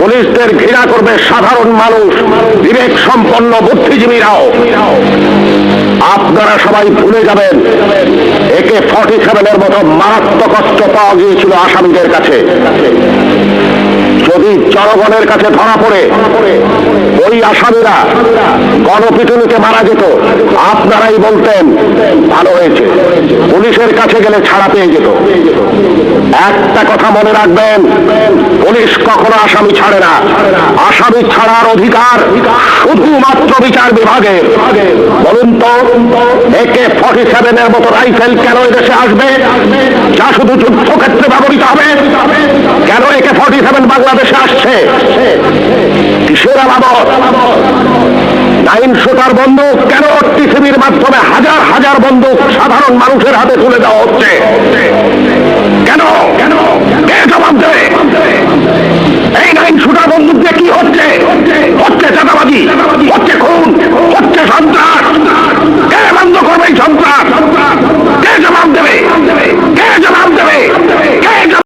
পুলিশদের ঘৃণা করবে সাধারণ মানুষ, বিবেক সম্পন্ন বুদ্ধিজীবীরাও। আপনারা সবাই ভুলে যাবেন AK-47 মতো মারাত্মক অস্ত্র পাওয়া গিয়েছিল আসামিদের কাছে। যদি জনগণের কাছে ধরা পড়ে ওই আসামিরা গণপিটুনিতে মারা যেত, আপনারাই বলতেন ভালো হয়েছে, পুলিশের কাছে গেলে ছাড়া পেয়ে যেত। একটা কথা মনে রাখবেন, পুলিশ কখনো আসামি ছাড়ে না। আসামি ছাড়ার অধিকার শুধুমাত্র বিচার বিভাগের। বলুন তো, AK-47 মতো রাইফেল কেন এদেশে আসবে, যা শুধু যুদ্ধক্ষেত্রে ব্যবহৃত হবে? কেন AK-47 বাংলাদেশে আসছে? কিসের আলামত? 9 শুটার বন্দুক কেন টিসিবির মাধ্যমে হাজার হাজার বন্দুক সাধারণ মানুষের হাতে তুলে দেওয়া হচ্ছে? কেন?